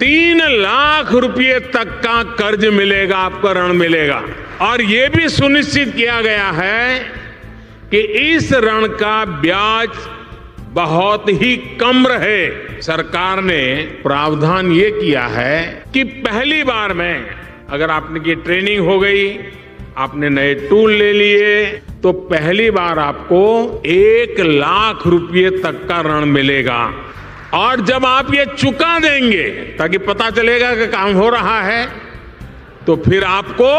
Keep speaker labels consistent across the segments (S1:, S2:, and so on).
S1: 3 लाख रुपए तक का कर्ज मिलेगा, आपको ऋण मिलेगा। और ये भी सुनिश्चित किया गया है कि इस ऋण का ब्याज बहुत ही कम रहे। सरकार ने प्रावधान ये किया है कि पहली बार में अगर आपने की ट्रेनिंग हो गई, आपने नए टूल ले लिए, तो पहली बार आपको 1 लाख रुपए तक का ऋण मिलेगा। और जब आप ये चुका देंगे ताकि पता चलेगा कि काम हो रहा है, तो फिर आपको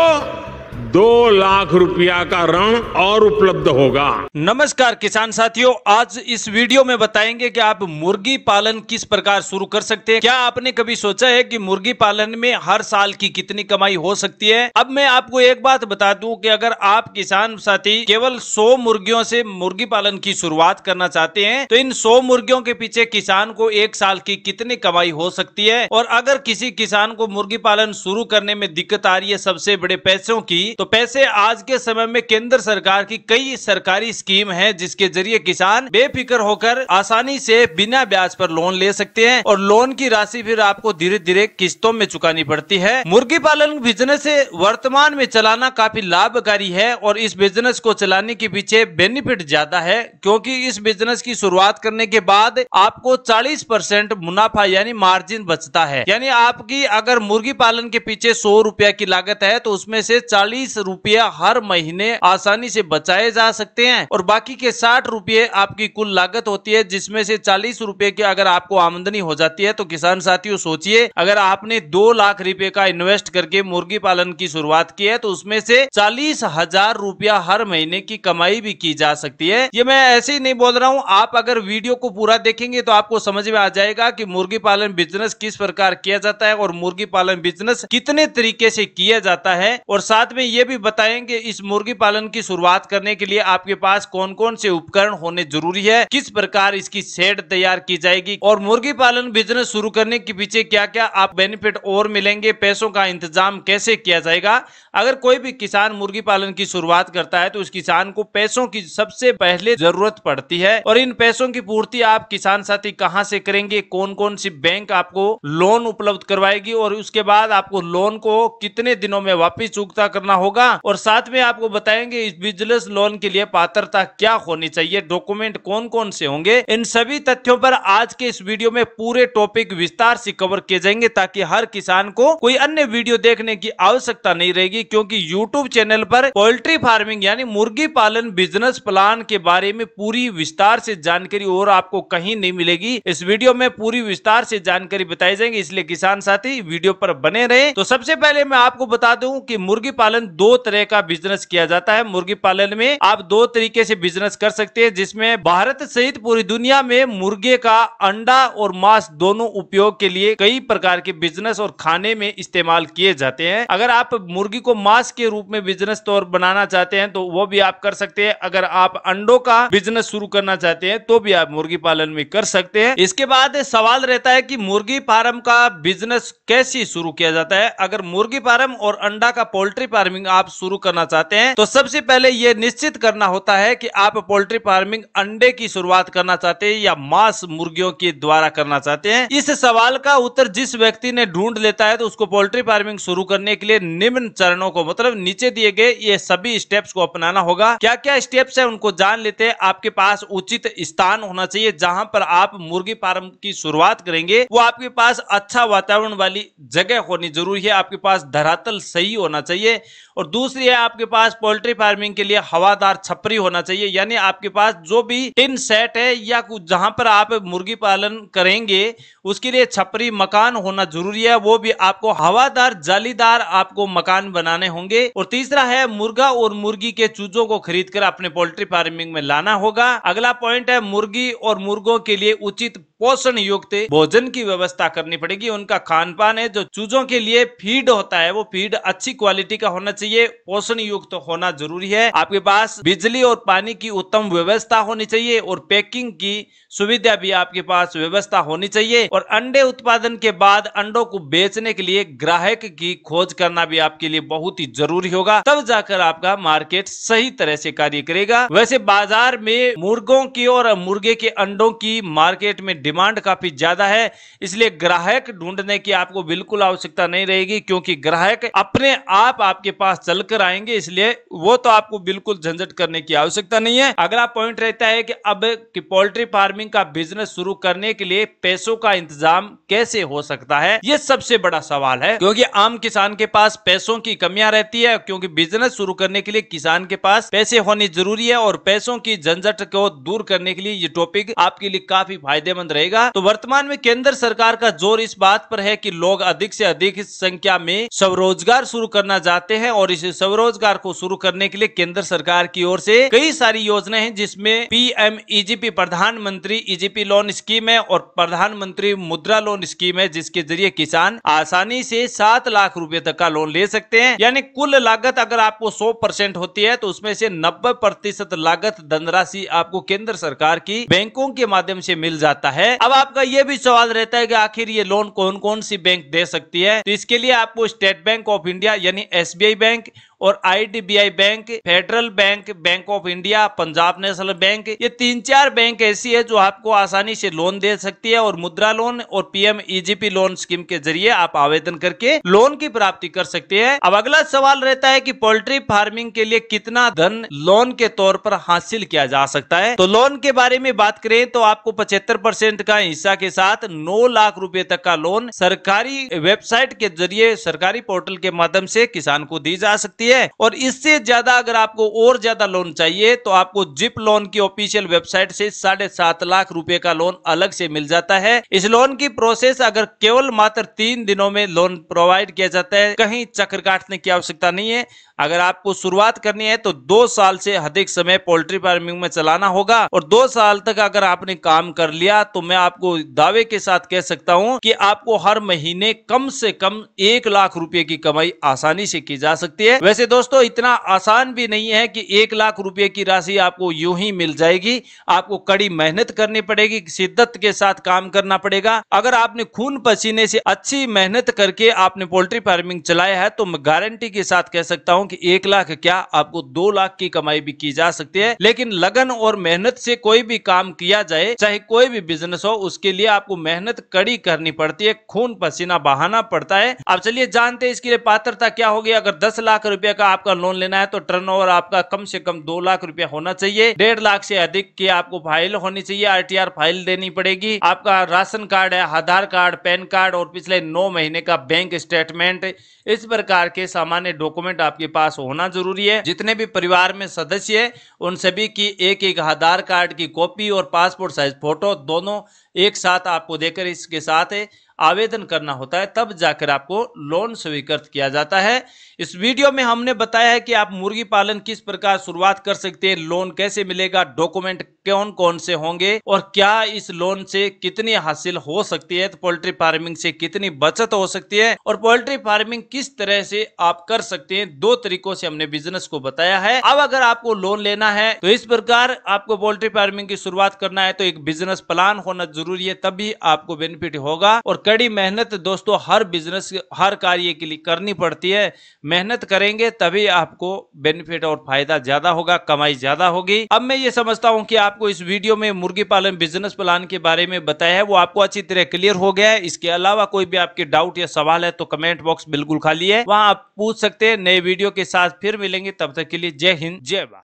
S1: 2 लाख रुपया का ऋण और उपलब्ध होगा।
S2: नमस्कार किसान साथियों, आज इस वीडियो में बताएंगे कि आप मुर्गी पालन किस प्रकार शुरू कर सकते हैं। क्या आपने कभी सोचा है कि मुर्गी पालन में हर साल की कितनी कमाई हो सकती है? अब मैं आपको एक बात बता दूं कि अगर आप किसान साथी केवल 100 मुर्गियों से मुर्गी पालन की शुरुआत करना चाहते हैं, तो इन 100 मुर्गियों के पीछे किसान को 1 साल की कितनी कमाई हो सकती है। और अगर किसी किसान को मुर्गी पालन शुरू करने में दिक्कत आ रही है सबसे बड़े पैसों की, तो पैसे आज के समय में केंद्र सरकार की कई सरकारी स्कीम है जिसके जरिए किसान बेफिक्र होकर आसानी से बिना ब्याज पर लोन ले सकते हैं। और लोन की राशि फिर आपको धीरे धीरे किस्तों में चुकानी पड़ती है। मुर्गी पालन बिजनेस से वर्तमान में चलाना काफी लाभकारी है और इस बिजनेस को चलाने के पीछे बेनिफिट ज्यादा है, क्योंकि इस बिजनेस की शुरुआत करने के बाद आपको 40% मुनाफा यानी मार्जिन बचता है। यानी आपकी अगर मुर्गी पालन के पीछे 100 रुपया की लागत है तो उसमें से 40 रुपया हर महीने आसानी से बचाए जा सकते हैं और बाकी के 60 रुपये आपकी कुल लागत होती है, जिसमें से 40 रुपए की अगर आपको आमदनी हो जाती है। तो किसान साथियों सोचिए, अगर आपने 2 लाख रुपए का इन्वेस्ट करके मुर्गी पालन की शुरुआत की है तो उसमें से 40,000 रुपया हर महीने की कमाई भी की जा सकती है। ये मैं ऐसे ही नहीं बोल रहा हूँ, आप अगर वीडियो को पूरा देखेंगे तो आपको समझ में आ जाएगा कि मुर्गी पालन बिजनेस किस प्रकार किया जाता है और मुर्गी पालन बिजनेस कितने तरीके से किया जाता है। और साथ में ये भी बताएंगे इस मुर्गी पालन की शुरुआत करने के लिए आपके पास कौन कौन से उपकरण होने जरूरी है, किस प्रकार इसकी शेड तैयार की जाएगी और मुर्गी पालन बिजनेस शुरू करने के पीछे क्या क्या आप बेनिफिट और मिलेंगे, पैसों का इंतजाम कैसे किया जाएगा। अगर कोई भी किसान मुर्गी पालन की शुरुआत करता है तो उस किसान को पैसों की सबसे पहले जरूरत पड़ती है और इन पैसों की पूर्ति आप किसान साथी कहां से करेंगे, कौन कौन सी बैंक आपको लोन उपलब्ध करवाएगी और उसके बाद आपको लोन को कितने दिनों में वापिस चुकता करना होगा। और साथ में आपको बताएंगे इस बिजनेस लोन के लिए पात्रता क्या होनी चाहिए, डॉक्यूमेंट कौन कौन से होंगे। इन सभी तथ्यों पर आज के इस वीडियो में पूरे टॉपिक विस्तार से कवर किए जाएंगे ताकि हर किसान को कोई अन्य वीडियो देखने की आवश्यकता नहीं रहेगी, क्योंकि YouTube चैनल पर पोल्ट्री फार्मिंग यानी मुर्गी पालन बिजनेस प्लान के बारे में पूरी विस्तार से जानकारी और आपको कहीं नहीं मिलेगी। इस वीडियो में पूरी विस्तार से जानकारी बताई जाएगी, इसलिए किसान साथी वीडियो पर बने रहे। तो सबसे पहले मैं आपको बता दूं कि मुर्गी पालन 2 तरह का बिजनेस किया जाता है। मुर्गी पालन में आप 2 तरीके से बिजनेस कर सकते हैं, जिसमें भारत सहित पूरी दुनिया में मुर्गे का अंडा और मांस दोनों उपयोग के लिए कई प्रकार के बिजनेस और खाने में इस्तेमाल किए जाते हैं। अगर आप मुर्गी को मांस के रूप में बिजनेस तौर बनाना चाहते हैं तो वो भी आप कर सकते हैं। अगर आप अंडों का बिजनेस शुरू करना चाहते हैं तो भी आप मुर्गी पालन में कर सकते हैं। इसके बाद सवाल रहता है कि मुर्गी फार्म का बिजनेस कैसे शुरू किया जाता है। अगर मुर्गी फार्म और अंडा का पोल्ट्री फार्मिंग आप शुरू करना चाहते हैं तो सबसे पहले यह निश्चित करना होता है कि आप पोल्ट्री फार्मिंग अंडे की शुरुआत करना चाहते हैं या मांस मुर्गियों के द्वारा करना चाहते हैं। इस सवाल का उत्तर जिस व्यक्ति ने ढूंढ लेता है तो उसको पोल्ट्री फार्मिंग शुरू करने के लिए निम्न चरणों को मतलब नीचे दिए गए ये सभी स्टेप्स को अपनाना होगा। क्या क्या स्टेप्स है उनको जान लेते हैं। आपके पास उचित स्थान होना चाहिए जहां पर आप मुर्गी फार्म की शुरुआत करेंगे, वो आपके पास अच्छा वातावरण वाली जगह होनी जरूरी है। आपके पास धरातल सही होना चाहिए और दूसरी है आपके पास पोल्ट्री फार्मिंग के लिए हवादार छपरी होना चाहिए, यानी आपके पास जो भी टिन सेट है या जहां पर आप मुर्गी पालन करेंगे उसके लिए छपरी मकान होना जरूरी है, वो भी आपको हवादार जालीदार आपको मकान बनाने होंगे। और तीसरा है मुर्गा और मुर्गी के चूजों को खरीदकर अपने पोल्ट्री फार्मिंग में लाना होगा। अगला पॉइंट है मुर्गी और मुर्गों के लिए उचित पोषण युक्त भोजन की व्यवस्था करनी पड़ेगी। उनका खान पान है जो चूजों के लिए फीड होता है वो फीड अच्छी क्वालिटी का होना चाहिए। चाहिए, पोषण युक्त होना जरूरी है। आपके पास बिजली और पानी की उत्तम व्यवस्था होनी चाहिए और पैकिंग की सुविधा भी आपके पास व्यवस्था होनी चाहिए। और अंडे उत्पादन के बाद अंडों को बेचने के लिए ग्राहक की खोज करना भी आपके लिए बहुत ही जरूरी होगा, तब जाकर आपका मार्केट सही तरह से कार्य करेगा। वैसे बाजार में मुर्गों की और मुर्गे के अंडों की मार्केट में डिमांड काफी ज्यादा है, इसलिए ग्राहक ढूंढने की आपको बिल्कुल आवश्यकता नहीं रहेगी, क्योंकि ग्राहक अपने आप आपके पास चलकर आएंगे, इसलिए वो तो आपको बिल्कुल झंझट करने की आवश्यकता नहीं है। अगला पॉइंट रहता है कि अब कि पोल्ट्री फार्मिंग का बिजनेस शुरू करने के लिए पैसों का इंतजाम कैसे हो सकता है, यह सबसे बड़ा सवाल है, क्योंकि आम किसान के पास पैसों की कमियां रहती है। क्योंकि बिजनेस शुरू करने के लिए किसान के पास पैसे होने जरूरी है और पैसों की झंझट को दूर करने के लिए ये टॉपिक आपके लिए काफी फायदेमंद रहेगा। तो वर्तमान में केंद्र सरकार का जोर इस बात पर है कि लोग अधिक से अधिक संख्या में स्वरोजगार शुरू करना चाहते हैं और इस स्वरोजगार को शुरू करने के लिए केंद्र सरकार की ओर से कई सारी योजनाएं हैं, जिसमें पीएमईजीपी प्रधानमंत्री ईजीपी लोन स्कीम है और प्रधानमंत्री मुद्रा लोन स्कीम है, जिसके जरिए किसान आसानी से 7 लाख रुपए तक का लोन ले सकते हैं। यानी कुल लागत अगर आपको 100% होती है तो उसमें से 90% लागत धनराशि आपको केंद्र सरकार की बैंकों के माध्यम से मिल जाता है। अब आपका यह भी सवाल रहता है कि आखिर ये लोन कौन कौन सी बैंक दे सकती है, तो इसके लिए आपको स्टेट बैंक ऑफ इंडिया यानी एसबीआई बैंक और IDBI bank, federal bank, bank of India, Punjab national bank, ये 3-4 बैंक ऐसी है जो आपको आसानी से लोन दे सकती है और मुद्रा लोन और पीएमईजीपी लोन स्कीम के जरिए आप आवेदन करके लोन की प्राप्ति कर सकते हैं। अब अगला सवाल रहता है कि पोल्ट्री फार्मिंग के लिए कितना धन लोन के तौर पर हासिल किया जा सकता है। तो लोन के बारे में बात करें तो आपको 75% का हिस्सा के साथ 9 लाख रुपए तक का लोन सरकारी वेबसाइट के जरिए, सरकारी पोर्टल के माध्यम से किसान को दी जा सकती है। और इससे ज्यादा अगर आपको और ज्यादा लोन चाहिए तो आपको जिप लोन की ऑफिशियल वेबसाइट से 7.5 लाख रुपए का लोन अलग से मिल जाता है। इस लोन की प्रोसेस अगर केवल मात्र 3 दिनों में लोन प्रोवाइड किया जाता है, कहीं चक्कर काटने की आवश्यकता नहीं है। अगर आपको शुरुआत करनी है तो 2 साल से अधिक समय पोल्ट्री फार्मिंग में चलाना होगा और 2 साल तक अगर आपने काम कर लिया तो मैं आपको दावे के साथ कह सकता हूं कि आपको हर महीने कम से कम 1 लाख रुपए की कमाई आसानी से की जा सकती है। वैसे दोस्तों इतना आसान भी नहीं है कि 1 लाख रुपए की राशि आपको यूं ही मिल जाएगी, आपको कड़ी मेहनत करनी पड़ेगी, शिद्दत के साथ काम करना पड़ेगा। अगर आपने खून पसीने से अच्छी मेहनत करके आपने पोल्ट्री फार्मिंग चलाया है तो मैं गारंटी के साथ कह सकता हूं कि 1 लाख क्या आपको 2 लाख की कमाई भी की जा सकती है। लेकिन लगन और मेहनत से कोई भी काम किया जाए, चाहे कोई भी बिजनेस हो, उसके लिए आपको मेहनत कड़ी करनी पड़ती है, खून पसीना बहाना पड़ता है। अब चलिए जानते हैं इसके लिए पात्रता क्या होगी। अगर 10 लाख रुपए का आपका लोन लेना है तो टर्नओवर आपका कम से कम 2 लाख रुपया होना चाहिए। 1.5 लाख से अधिक की आपको फाइल होनी चाहिए, आरटीआर फाइल देनी पड़ेगी। आपका राशन कार्ड है, आधार कार्ड, पैन कार्ड और पिछले 9 महीने का बैंक स्टेटमेंट, इस प्रकार के सामान्य डॉक्यूमेंट आपके पास होना जरूरी है। जितने भी परिवार में सदस्य है उन सभी की एक आधार कार्ड की कॉपी और पासपोर्ट साइज फोटो दोनों एक साथ आपको देकर इसके साथ आवेदन करना होता है, तब जाकर आपको लोन स्वीकृत किया जाता है। इस वीडियो में हमने बताया है कि आप मुर्गी पालन किस प्रकार शुरुआत कर सकते हैं, लोन कैसे मिलेगा, डॉक्यूमेंट कौन कौन से होंगे और क्या इस लोन से कितनी हासिल हो सकती है, तो पोल्ट्री फार्मिंग से कितनी बचत हो सकती है और पोल्ट्री फार्मिंग किस तरह से आप कर सकते हैं। 2 तरीकों से हमने बिजनेस को बताया है। अब अगर आपको लोन लेना है तो इस प्रकार आपको पोल्ट्री फार्मिंग की शुरुआत करना है तो एक बिजनेस प्लान होना जरूरी है, तभी आपको बेनिफिट होगा। और कड़ी मेहनत दोस्तों हर बिजनेस, हर कार्य के लिए करनी पड़ती है। मेहनत करेंगे तभी आपको बेनिफिट और फायदा ज्यादा होगा, कमाई ज्यादा होगी। अब मैं ये समझता हूं कि आपको इस वीडियो में मुर्गी पालन बिजनेस प्लान के बारे में बताया है वो आपको अच्छी तरह क्लियर हो गया है। इसके अलावा कोई भी आपके डाउट या सवाल है तो कमेंट बॉक्स बिल्कुल खाली है, वहां आप पूछ सकते हैं। नए वीडियो के साथ फिर मिलेंगे, तब तक के लिए जय हिंद जय भारत।